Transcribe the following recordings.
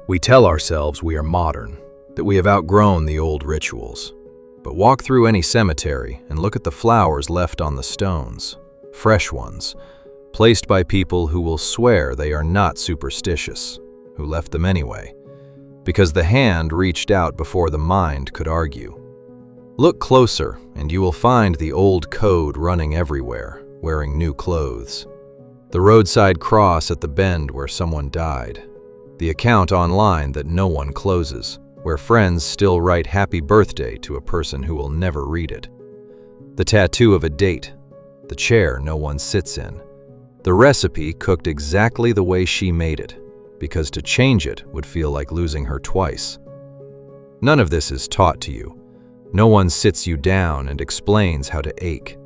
We tell ourselves we are modern, that we have outgrown the old rituals. But walk through any cemetery and look at the flowers left on the stones, fresh ones, placed by people who will swear they are not superstitious, who left them anyway, because the hand reached out before the mind could argue. Look closer and you will find the old code running everywhere, wearing new clothes. The roadside cross at the bend where someone died. The account online that no one closes, where friends still write happy birthday to a person who will never read it. The tattoo of a date. The chair no one sits in. The recipe cooked exactly the way she made it, because to change it would feel like losing her twice. None of this is taught to you. No one sits you down and explains how to ache.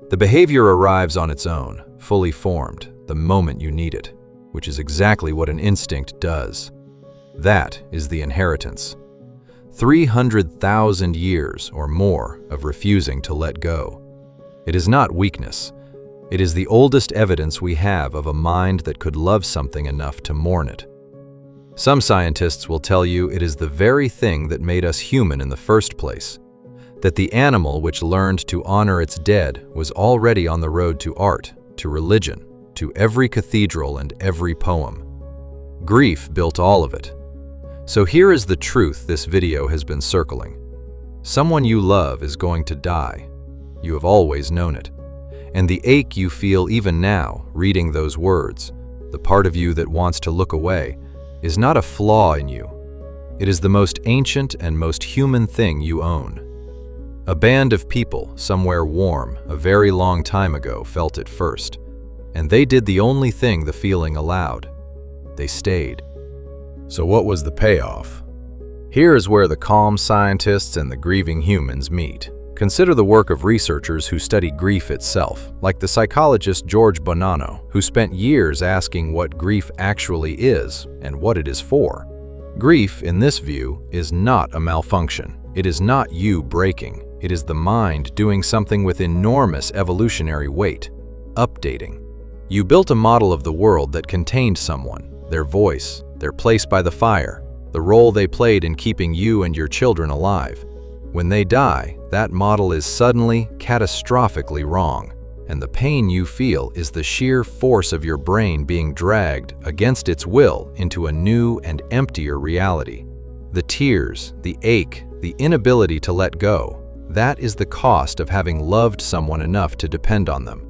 The behavior arrives on its own, fully formed, the moment you need it, which is exactly what an instinct does. That is the inheritance. 300,000 years or more of refusing to let go. It is not weakness. It is the oldest evidence we have of a mind that could love something enough to mourn it. Some scientists will tell you it is the very thing that made us human in the first place, that the animal which learned to honor its dead was already on the road to art, to religion, to every cathedral and every poem. Grief built all of it. So here is the truth this video has been circling. Someone you love is going to die. You have always known it. And the ache you feel even now, reading those words, the part of you that wants to look away, is not a flaw in you. It is the most ancient and most human thing you own. A band of people, somewhere warm, a very long time ago, felt it first. And they did the only thing the feeling allowed. They stayed. So what was the payoff? Here is where the calm scientists and the grieving humans meet. Consider the work of researchers who study grief itself, like the psychologist George Bonanno, who spent years asking what grief actually is and what it is for. Grief, in this view, is not a malfunction. It is not you breaking. It is the mind doing something with enormous evolutionary weight, updating. You built a model of the world that contained someone, their voice, their place by the fire, the role they played in keeping you and your children alive. When they die, that model is suddenly, catastrophically wrong, and the pain you feel is the sheer force of your brain being dragged against its will into a new and emptier reality. The tears, the ache, the inability to let go, that is the cost of having loved someone enough to depend on them.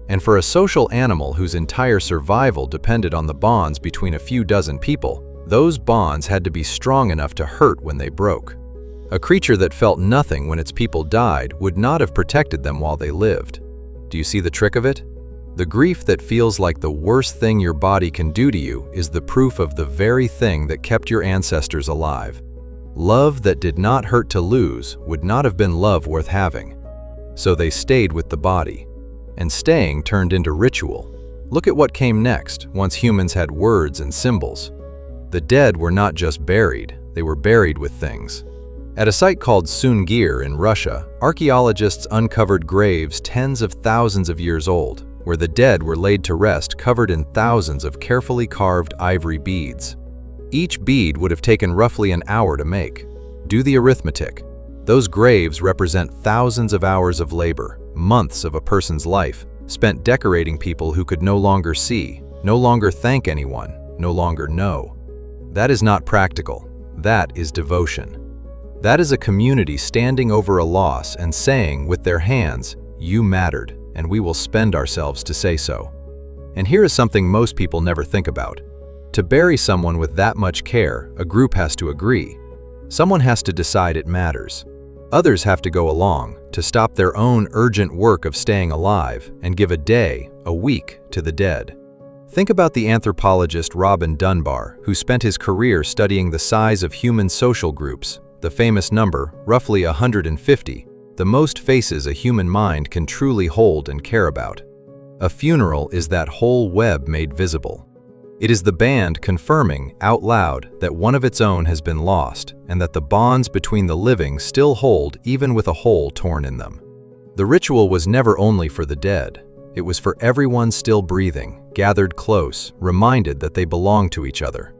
And for a social animal whose entire survival depended on the bonds between a few dozen people, those bonds had to be strong enough to hurt when they broke. A creature that felt nothing when its people died would not have protected them while they lived. Do you see the trick of it? The grief that feels like the worst thing your body can do to you is the proof of the very thing that kept your ancestors alive. Love that did not hurt to lose would not have been love worth having. So they stayed with the body. And staying turned into ritual. Look at what came next once humans had words and symbols. The dead were not just buried, they were buried with things. At a site called Sungir in Russia, archaeologists uncovered graves tens of thousands of years old, where the dead were laid to rest covered in thousands of carefully carved ivory beads. Each bead would have taken roughly an hour to make. Do the arithmetic. Those graves represent thousands of hours of labor, months of a person's life, spent decorating people who could no longer see, no longer thank anyone, no longer know. That is not practical. That is devotion. That is a community standing over a loss and saying with their hands, "You mattered, and we will spend ourselves to say so." And here is something most people never think about. To bury someone with that much care, a group has to agree. Someone has to decide it matters. Others have to go along to stop their own urgent work of staying alive and give a day, a week, to the dead. Think about the anthropologist Robin Dunbar, who spent his career studying the size of human social groups, the famous number, roughly 150, the most faces a human mind can truly hold and care about. A funeral is that whole web made visible. It is the band confirming, out loud, that one of its own has been lost and that the bonds between the living still hold even with a hole torn in them. The ritual was never only for the dead. It was for everyone still breathing, gathered close, reminded that they belong to each other.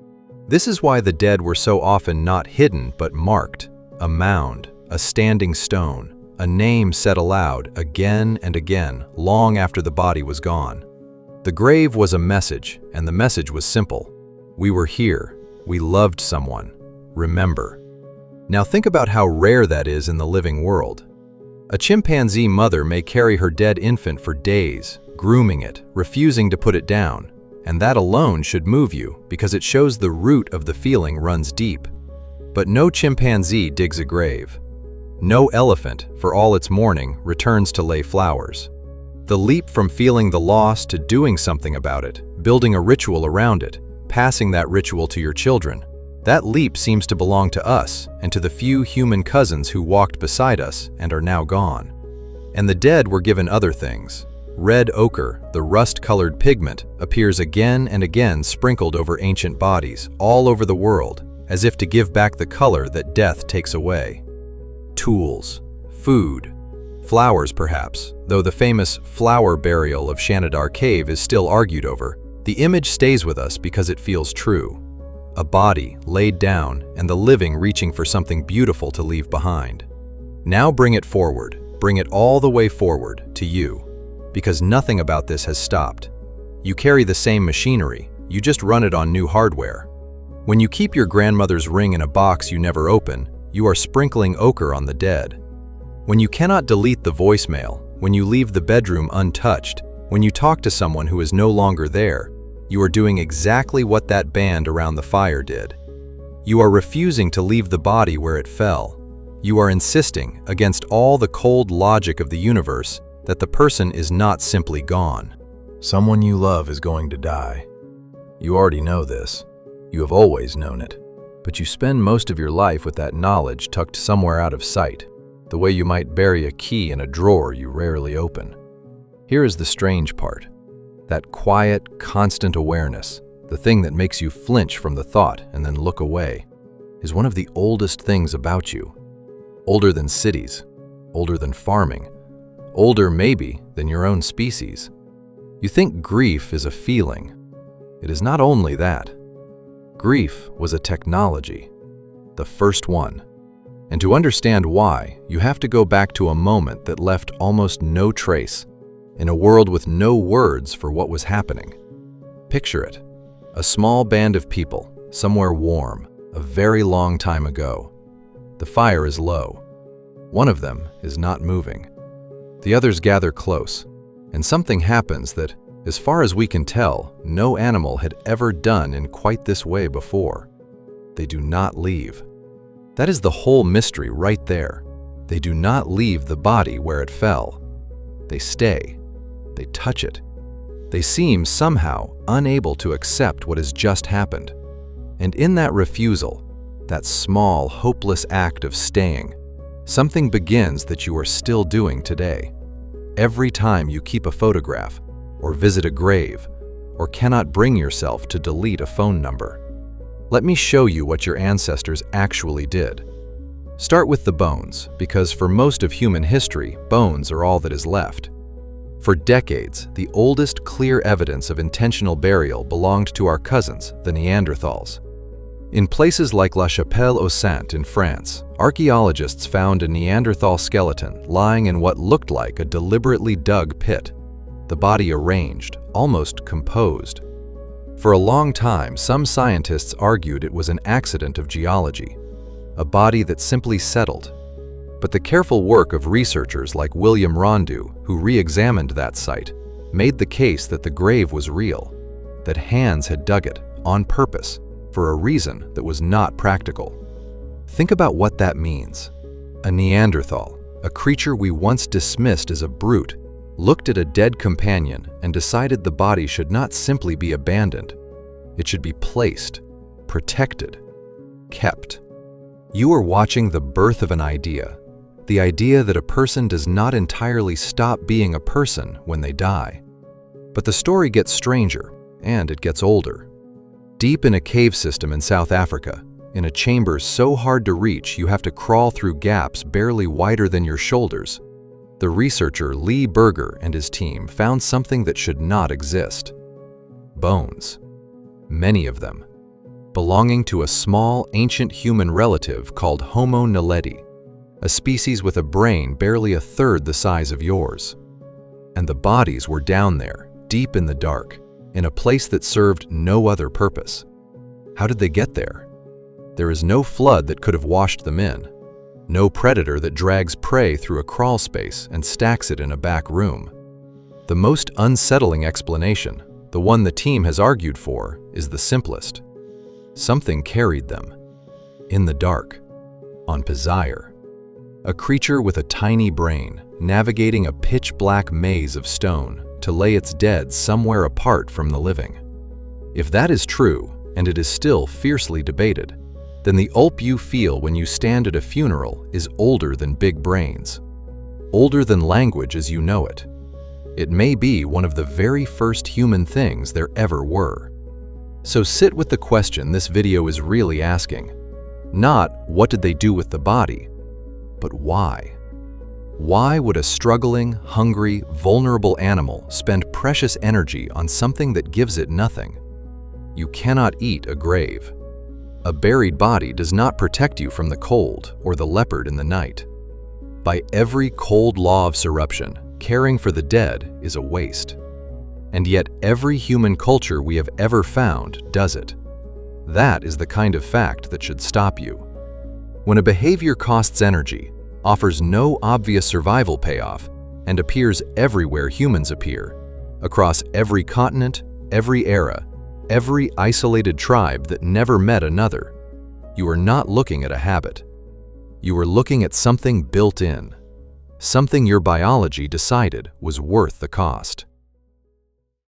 This is why the dead were so often not hidden but marked, a mound, a standing stone, a name said aloud again and again long after the body was gone. The grave was a message, and the message was simple. We were here. We loved someone. Remember. Now think about how rare that is in the living world. A chimpanzee mother may carry her dead infant for days, grooming it, refusing to put it down, and that alone should move you because it shows the root of the feeling runs deep. But no chimpanzee digs a grave. No elephant, for all its mourning, returns to lay flowers. The leap from feeling the loss to doing something about it, building a ritual around it, passing that ritual to your children, that leap seems to belong to us and to the few human cousins who walked beside us and are now gone. And the dead were given other things. Red ochre, the rust-colored pigment, appears again and again sprinkled over ancient bodies all over the world, as if to give back the color that death takes away. Tools, food, flowers perhaps, though the famous flower burial of Shanidar Cave is still argued over, the image stays with us because it feels true. A body laid down and the living reaching for something beautiful to leave behind. Now bring it forward, bring it all the way forward to you. Because nothing about this has stopped. You carry the same machinery, you just run it on new hardware. When you keep your grandmother's ring in a box you never open, you are sprinkling ochre on the dead. When you cannot delete the voicemail, when you leave the bedroom untouched, when you talk to someone who is no longer there, you are doing exactly what that band around the fire did. You are refusing to leave the body where it fell. You are insisting, against all the cold logic of the universe, that the person is not simply gone. Someone you love is going to die. You already know this. You have always known it. But you spend most of your life with that knowledge tucked somewhere out of sight, the way you might bury a key in a drawer you rarely open. Here is the strange part. That quiet, constant awareness, the thing that makes you flinch from the thought and then look away, is one of the oldest things about you. Older than cities, older than farming, older maybe than your own species. You think grief is a feeling. It is not only that. Grief was a technology, the first one. And to understand why, you have to go back to a moment that left almost no trace, in a world with no words for what was happening. Picture it, a small band of people, somewhere warm, a very long time ago. The fire is low. One of them is not moving. The others gather close, and something happens that, as far as we can tell, no animal had ever done in quite this way before. They do not leave. That is the whole mystery right there. They do not leave the body where it fell. They stay. They touch it. They seem somehow unable to accept what has just happened. And in that refusal, that small, hopeless act of staying, something begins that you are still doing today. Every time you keep a photograph, or visit a grave, or cannot bring yourself to delete a phone number. Let me show you what your ancestors actually did. Start with the bones, because for most of human history, bones are all that is left. For decades, the oldest clear evidence of intentional burial belonged to our cousins, the Neanderthals. In places like La Chapelle-aux-Saints in France, archaeologists found a Neanderthal skeleton lying in what looked like a deliberately dug pit, the body arranged, almost composed. For a long time, some scientists argued it was an accident of geology, a body that simply settled. But the careful work of researchers like William Rondeau, who re-examined that site, made the case that the grave was real, that hands had dug it, on purpose, for a reason that was not practical. Think about what that means. A Neanderthal, a creature we once dismissed as a brute, looked at a dead companion and decided the body should not simply be abandoned. It should be placed, protected, kept. You are watching the birth of an idea, the idea that a person does not entirely stop being a person when they die. But the story gets stranger, and it gets older. Deep in a cave system in South Africa, in a chamber so hard to reach you have to crawl through gaps barely wider than your shoulders, the researcher Lee Berger and his team found something that should not exist. Bones. Many of them. belonging to a small, ancient human relative called Homo naledi, a species with a brain barely a third the size of yours. And the bodies were down there, deep in the dark, in a place that served no other purpose. How did they get there? There is no flood that could have washed them in, no predator that drags prey through a crawl space and stacks it in a back room. The most unsettling explanation, the one the team has argued for, is the simplest. Something carried them. In the dark. On Pizire. A creature with a tiny brain, navigating a pitch-black maze of stone to lay its dead somewhere apart from the living. If that is true, and it is still fiercely debated, then the ulp you feel when you stand at a funeral is older than big brains. Older than language as you know it. It may be one of the very first human things there ever were. So sit with the question this video is really asking. Not, what did they do with the body? But why? Why would a struggling, hungry, vulnerable animal spend precious energy on something that gives it nothing? You cannot eat a grave. A buried body does not protect you from the cold or the leopard in the night. By every cold law of surruption, caring for the dead is a waste. And yet every human culture we have ever found does it. That is the kind of fact that should stop you. When a behavior costs energy, offers no obvious survival payoff, and appears everywhere humans appear, across every continent, every era, every isolated tribe that never met another, you are not looking at a habit. You are looking at something built in, something your biology decided was worth the cost.